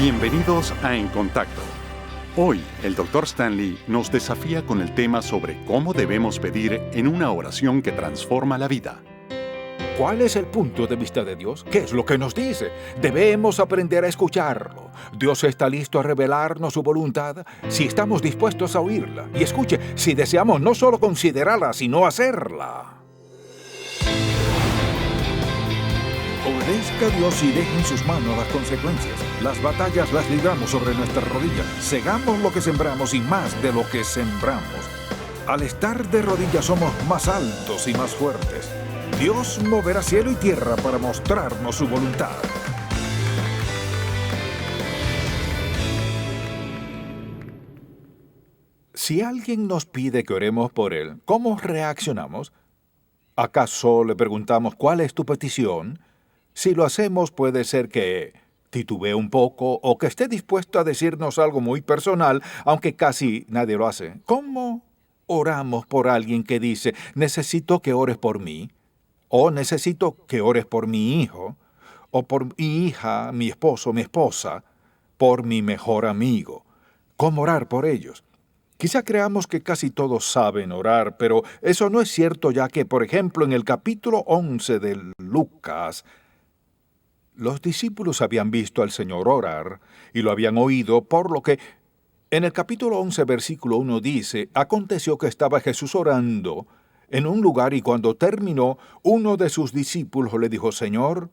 Bienvenidos a En Contacto. Hoy, el Dr. Stanley nos desafía con el tema sobre cómo debemos pedir en una oración que transforma la vida. ¿Cuál es el punto de vista de Dios? ¿Qué es lo que nos dice? Debemos aprender a escucharlo. Dios está listo a revelarnos su voluntad si estamos dispuestos a oírla. Y escuche, si deseamos no solo considerarla, sino hacerla. Obedezca a Dios y deje en sus manos las consecuencias. Las batallas las libramos sobre nuestras rodillas. Segamos lo que sembramos y más de lo que sembramos. Al estar de rodillas somos más altos y más fuertes. Dios moverá cielo y tierra para mostrarnos su voluntad. Si alguien nos pide que oremos por él, ¿cómo reaccionamos? ¿Acaso le preguntamos cuál es tu petición? Si lo hacemos, puede ser que titubee un poco o que esté dispuesto a decirnos algo muy personal, aunque casi nadie lo hace. ¿Cómo oramos por alguien que dice, necesito que ores por mí? O necesito que ores por mi hijo, o por mi hija, mi esposo, mi esposa, por mi mejor amigo? ¿Cómo orar por ellos? Quizá creamos que casi todos saben orar, pero eso no es cierto, ya que, por ejemplo, en el capítulo 11 de Lucas, los discípulos habían visto al Señor orar y lo habían oído, por lo que en el capítulo 11, versículo 1 dice, aconteció que estaba Jesús orando en un lugar y cuando terminó, uno de sus discípulos le dijo, Señor,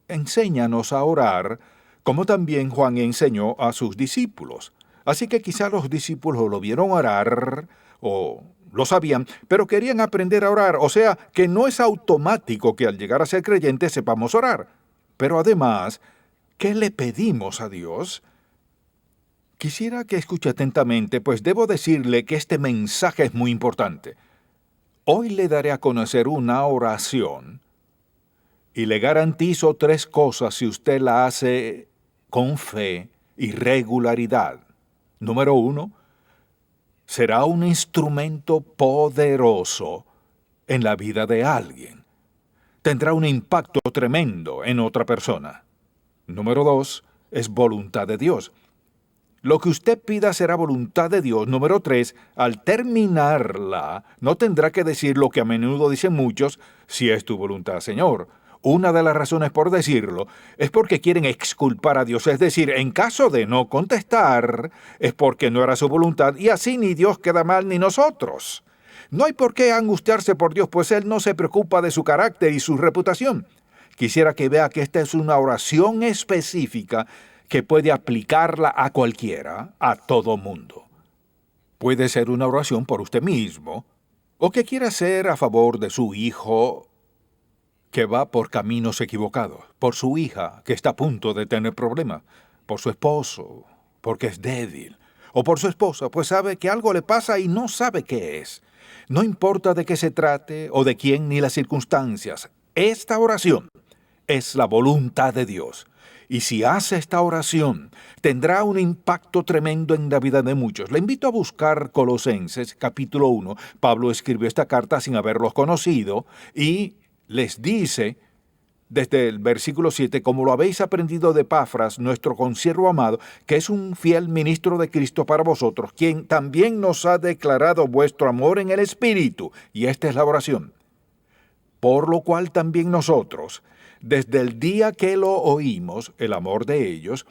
enséñanos a orar, como también Juan enseñó a sus discípulos. Así que quizá los discípulos lo vieron orar, o lo sabían, pero querían aprender a orar, o sea, que no es automático que al llegar a ser creyentes sepamos orar. Pero además, ¿qué le pedimos a Dios? Quisiera que escuche atentamente, pues debo decirle que este mensaje es muy importante. Hoy le daré a conocer una oración y le garantizo 3 cosas si usted la hace con fe y regularidad. Número 1, será un instrumento poderoso en la vida de alguien. Tendrá un impacto tremendo en otra persona. Número 2, es voluntad de Dios. Lo que usted pida será voluntad de Dios. Número 3, al terminarla, no tendrá que decir lo que a menudo dicen muchos, si es tu voluntad, Señor. Una de las razones por decirlo es porque quieren exculpar a Dios, es decir, en caso de no contestar, es porque no era su voluntad, y así ni Dios queda mal ni nosotros. No hay por qué angustiarse por Dios, pues Él no se preocupa de su carácter y su reputación. Quisiera que vea que esta es una oración específica que puede aplicarla a cualquiera, a todo mundo. Puede ser una oración por usted mismo, o que quiera hacer a favor de su hijo que va por caminos equivocados, por su hija que está a punto de tener problemas, por su esposo, porque es débil, o por su esposa, pues sabe que algo le pasa y no sabe qué es. No importa de qué se trate o de quién ni las circunstancias, esta oración es la voluntad de Dios. Y si hace esta oración, tendrá un impacto tremendo en la vida de muchos. Le invito a buscar Colosenses, capítulo 1. Pablo escribió esta carta sin haberlos conocido y les dice, desde el versículo 7, como lo habéis aprendido de Epafras, nuestro consiervo amado, que es un fiel ministro de Cristo para vosotros, quien también nos ha declarado vuestro amor en el Espíritu. Y esta es la oración. Por lo cual también nosotros, desde el día que lo oímos, el amor de ellos,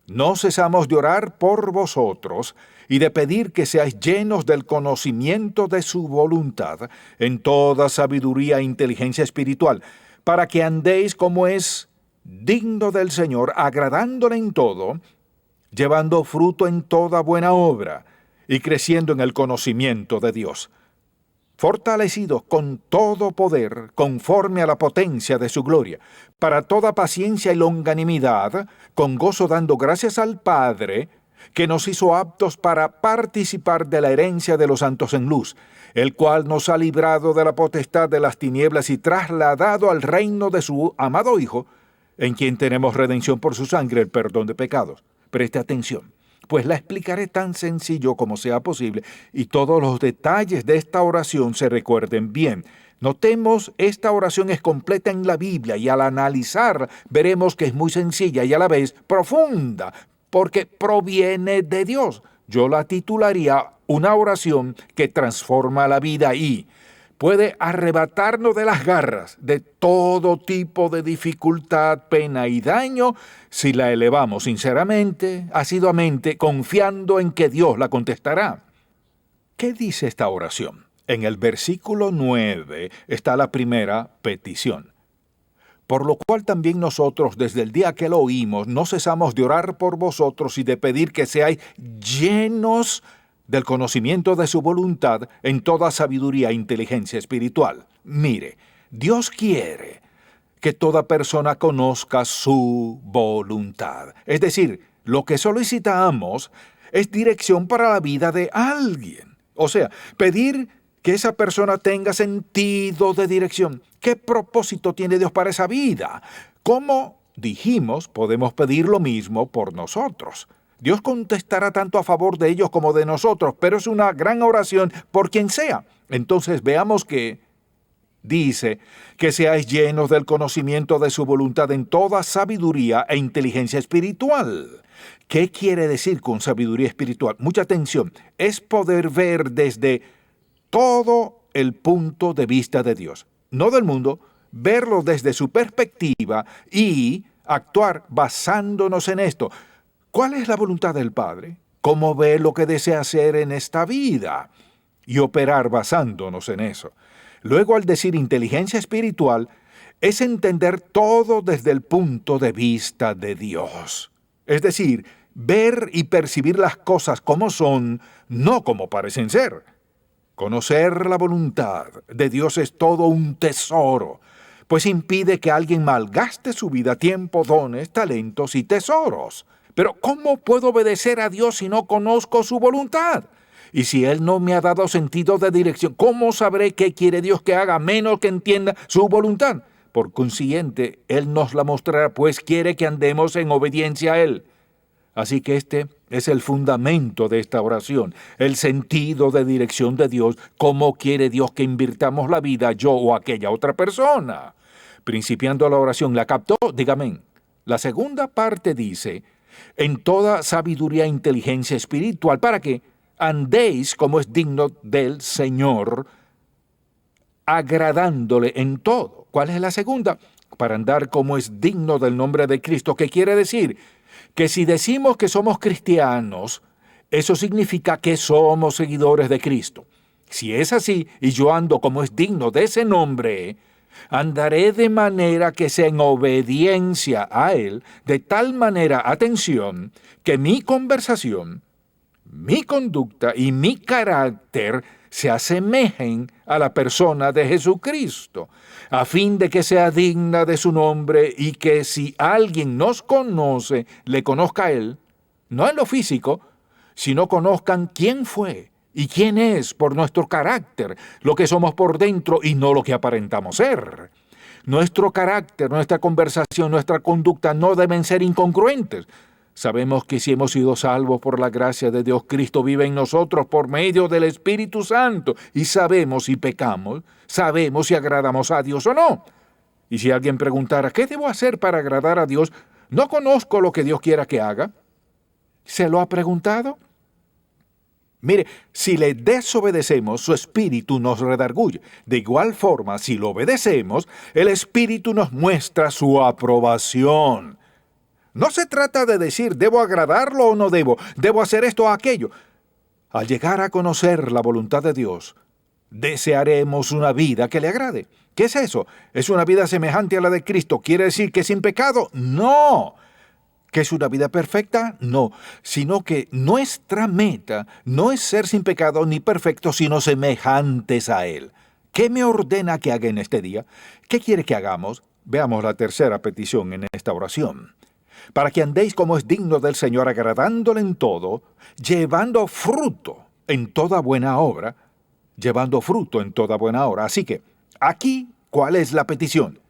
no cesamos de orar por vosotros y de pedir que seáis llenos del conocimiento de su voluntad en toda sabiduría e inteligencia espiritual, para que andéis como es digno del Señor, agradándole en todo, llevando fruto en toda buena obra y creciendo en el conocimiento de Dios, fortalecidos con todo poder, conforme a la potencia de su gloria, para toda paciencia y longanimidad, con gozo dando gracias al Padre, que nos hizo aptos para participar de la herencia de los santos en luz, el cual nos ha librado de la potestad de las tinieblas y trasladado al reino de su amado Hijo, en quien tenemos redención por su sangre, el perdón de pecados. Preste atención, pues la explicaré tan sencillo como sea posible y todos los detalles de esta oración se recuerden bien. Notemos, esta oración es completa en la Biblia y al analizar veremos que es muy sencilla y a la vez profunda, porque proviene de Dios. Yo la titularía una oración que transforma la vida y puede arrebatarnos de las garras de todo tipo de dificultad, pena y daño si la elevamos sinceramente, asiduamente, confiando en que Dios la contestará. ¿Qué dice esta oración? En el versículo 9 está la primera petición. Por lo cual también nosotros, desde el día que lo oímos, no cesamos de orar por vosotros y de pedir que seáis llenos del conocimiento de su voluntad en toda sabiduría e inteligencia espiritual. Mire, Dios quiere que toda persona conozca su voluntad. Es decir, lo que solicitamos es dirección para la vida de alguien. O sea, pedir que esa persona tenga sentido de dirección. ¿Qué propósito tiene Dios para esa vida? Como dijimos, podemos pedir lo mismo por nosotros. Dios contestará tanto a favor de ellos como de nosotros, pero es una gran oración por quien sea. Entonces veamos que dice que seáis llenos del conocimiento de su voluntad en toda sabiduría e inteligencia espiritual. ¿Qué quiere decir con sabiduría espiritual? Mucha atención. Es poder ver desde todo el punto de vista de Dios, no del mundo, verlo desde su perspectiva y actuar basándonos en esto. ¿Cuál es la voluntad del Padre? ¿Cómo ve lo que desea hacer en esta vida? Y operar basándonos en eso. Luego, al decir inteligencia espiritual, es entender todo desde el punto de vista de Dios. Es decir, ver y percibir las cosas como son, no como parecen ser. Conocer la voluntad de Dios es todo un tesoro, pues impide que alguien malgaste su vida, tiempo, dones, talentos y tesoros. Pero ¿cómo puedo obedecer a Dios si no conozco su voluntad? Y si Él no me ha dado sentido de dirección, ¿cómo sabré qué quiere Dios que haga, menos que entienda su voluntad? Por consiguiente, Él nos la mostrará, pues quiere que andemos en obediencia a Él. Así que este es el fundamento de esta oración, el sentido de dirección de Dios, cómo quiere Dios que invirtamos la vida, yo o aquella otra persona. Principiando la oración, ¿la captó? Dígame. La segunda parte dice, en toda sabiduría e inteligencia espiritual, para que andéis como es digno del Señor, agradándole en todo. ¿Cuál es la segunda? Para andar como es digno del nombre de Cristo. ¿Qué quiere decir? Que si decimos que somos cristianos, eso significa que somos seguidores de Cristo. Si es así, y yo ando como es digno de ese nombre, andaré de manera que sea en obediencia a Él, de tal manera, atención, que mi conversación, mi conducta y mi carácter se asemejen a la persona de Jesucristo, a fin de que sea digna de su nombre y que si alguien nos conoce, le conozca a Él, no en lo físico, sino conozcan quién fue y quién es por nuestro carácter, lo que somos por dentro y no lo que aparentamos ser. Nuestro carácter, nuestra conversación, nuestra conducta no deben ser incongruentes. Sabemos que si hemos sido salvos por la gracia de Dios, Cristo vive en nosotros por medio del Espíritu Santo. Y sabemos si pecamos, sabemos si agradamos a Dios o no. Y si alguien preguntara, ¿qué debo hacer para agradar a Dios? No conozco lo que Dios quiera que haga. ¿Se lo ha preguntado? Mire, si le desobedecemos, su espíritu nos redarguye. De igual forma, si lo obedecemos, el espíritu nos muestra su aprobación. No se trata de decir, ¿debo agradarlo o no debo? ¿Debo hacer esto o aquello? Al llegar a conocer la voluntad de Dios, desearemos una vida que le agrade. ¿Qué es eso? ¿Es una vida semejante a la de Cristo? ¿Quiere decir que sin pecado? No. ¿Que es una vida perfecta? No. Sino que nuestra meta no es ser sin pecado ni perfectos, sino semejantes a Él. ¿Qué me ordena que haga en este día? ¿Qué quiere que hagamos? Veamos la tercera petición en esta oración. Para que andéis como es digno del Señor, agradándole en todo, llevando fruto en toda buena obra, llevando fruto en toda buena obra. Así que, aquí, ¿cuál es la petición?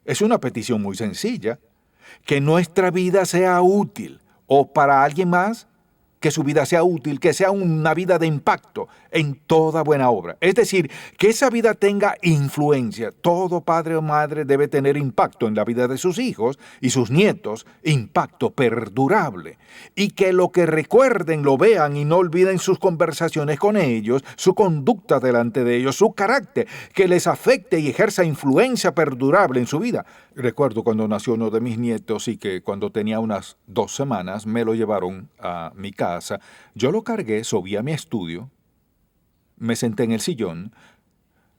Es una petición muy sencilla, que nuestra vida sea útil, o para alguien más, que su vida sea útil, que sea una vida de impacto en toda buena obra. Es decir, que esa vida tenga influencia. Todo padre o madre debe tener impacto en la vida de sus hijos y sus nietos, impacto perdurable. Y que lo que recuerden lo vean y no olviden sus conversaciones con ellos, su conducta delante de ellos, su carácter, que les afecte y ejerza influencia perdurable en su vida. Recuerdo cuando nació uno de mis nietos y que cuando tenía unas 2 semanas me lo llevaron a mi casa. Yo lo cargué, subí a mi estudio, me senté en el sillón,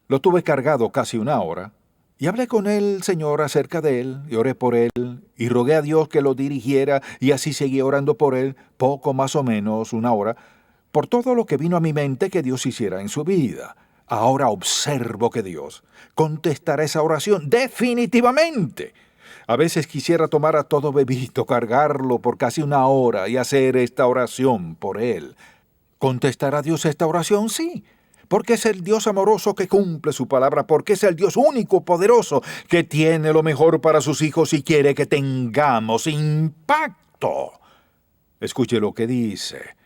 lo tuve cargado casi 1 hora y hablé con el Señor acerca de él y oré por él y rogué a Dios que lo dirigiera y así seguí orando por él poco más o menos 1 hora por todo lo que vino a mi mente que Dios hiciera en su vida. Ahora observo que Dios contestará esa oración definitivamente. A veces quisiera tomar a todo bebito, cargarlo por casi 1 hora y hacer esta oración por él. ¿Contestará Dios esta oración? Sí. Porque es el Dios amoroso que cumple su palabra, porque es el Dios único, poderoso, que tiene lo mejor para sus hijos y quiere que tengamos impacto. Escuche lo que dice.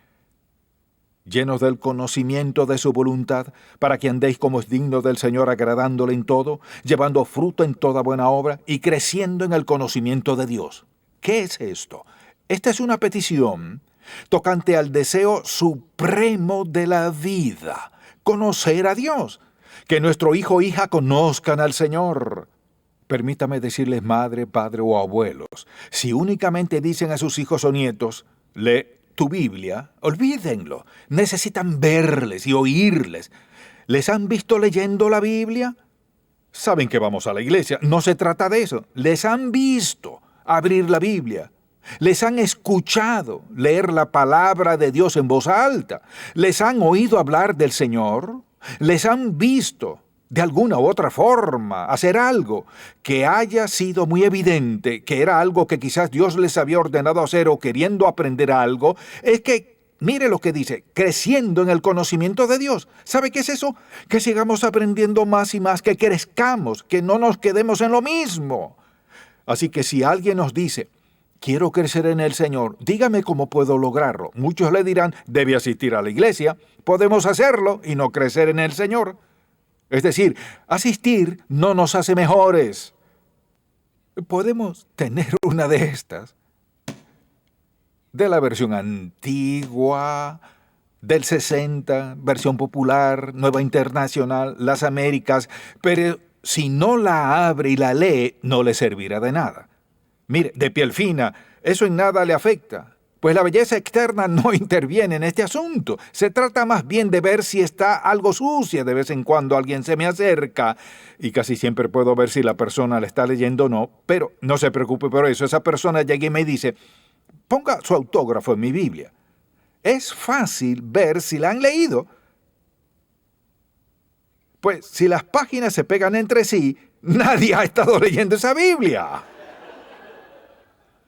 Llenos del conocimiento de su voluntad, para que andéis como es digno del Señor, agradándole en todo, llevando fruto en toda buena obra y creciendo en el conocimiento de Dios. ¿Qué es esto? Esta es una petición tocante al deseo supremo de la vida, conocer a Dios, que nuestro hijo o hija conozcan al Señor. Permítame decirles, madre, padre o abuelos, si únicamente dicen a sus hijos o nietos, lee tu Biblia, olvídenlo. Necesitan verles y oírles. ¿Les han visto leyendo la Biblia? Saben que vamos a la iglesia. No se trata de eso. Les han visto abrir la Biblia. Les han escuchado leer la palabra de Dios en voz alta. Les han oído hablar del Señor. Les han visto de alguna u otra forma hacer algo que haya sido muy evidente, que era algo que quizás Dios les había ordenado hacer o queriendo aprender algo. Es que, mire lo que dice, creciendo en el conocimiento de Dios. ¿Sabe qué es eso? Que sigamos aprendiendo más y más, que crezcamos, que no nos quedemos en lo mismo. Así que si alguien nos dice, quiero crecer en el Señor, dígame cómo puedo lograrlo. Muchos le dirán, debe asistir a la iglesia. Podemos hacerlo y no crecer en el Señor. Es decir, asistir no nos hace mejores. Podemos tener una de estas, de la versión antigua, del 60, versión popular, nueva internacional, las Américas, pero si no la abre y la lee, no le servirá de nada. Mire, de piel fina, eso en nada le afecta. Pues la belleza externa no interviene en este asunto. Se trata más bien de ver si está algo sucia. De vez en cuando alguien se me acerca y casi siempre puedo ver si la persona la está leyendo o no, pero no se preocupe por eso. Esa persona llega y me dice, ponga su autógrafo en mi Biblia. Es fácil ver si la han leído. Pues si las páginas se pegan entre sí, nadie ha estado leyendo esa Biblia.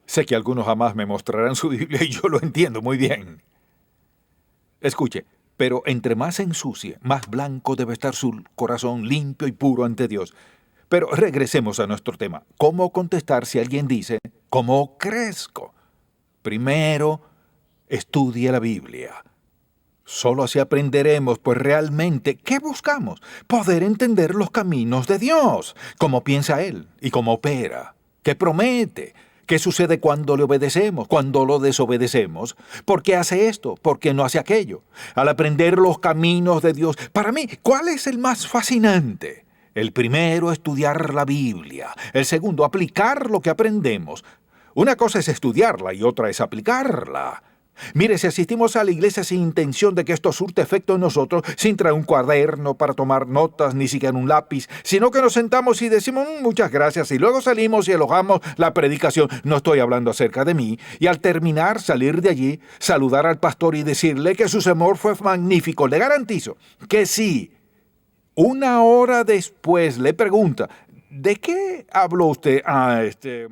Sé que algunos jamás me mostrarán su Biblia y yo lo entiendo muy bien. Escuche, pero entre más se ensucie, más blanco debe estar su corazón, limpio y puro ante Dios. Pero regresemos a nuestro tema. ¿Cómo contestar si alguien dice, ¿cómo crezco? Primero, estudie la Biblia. Solo así aprenderemos, pues realmente, ¿qué buscamos? Poder entender los caminos de Dios, cómo piensa Él y cómo opera, qué promete. ¿Qué sucede cuando le obedecemos, cuando lo desobedecemos? ¿Por qué hace esto? ¿Por qué no hace aquello? Al aprender los caminos de Dios, para mí, ¿cuál es el más fascinante? El primero, estudiar la Biblia. El segundo, aplicar lo que aprendemos. Una cosa es estudiarla y otra es aplicarla. Mire, si asistimos a la iglesia sin intención de que esto surte efecto en nosotros, sin traer un cuaderno para tomar notas, ni siquiera un lápiz, sino que nos sentamos y decimos muchas gracias y luego salimos y elogiamos la predicación, no estoy hablando acerca de mí, y al terminar, salir de allí, saludar al pastor y decirle que su sermón fue magnífico, le garantizo que sí. 1 hora después le pregunta, ¿de qué habló usted?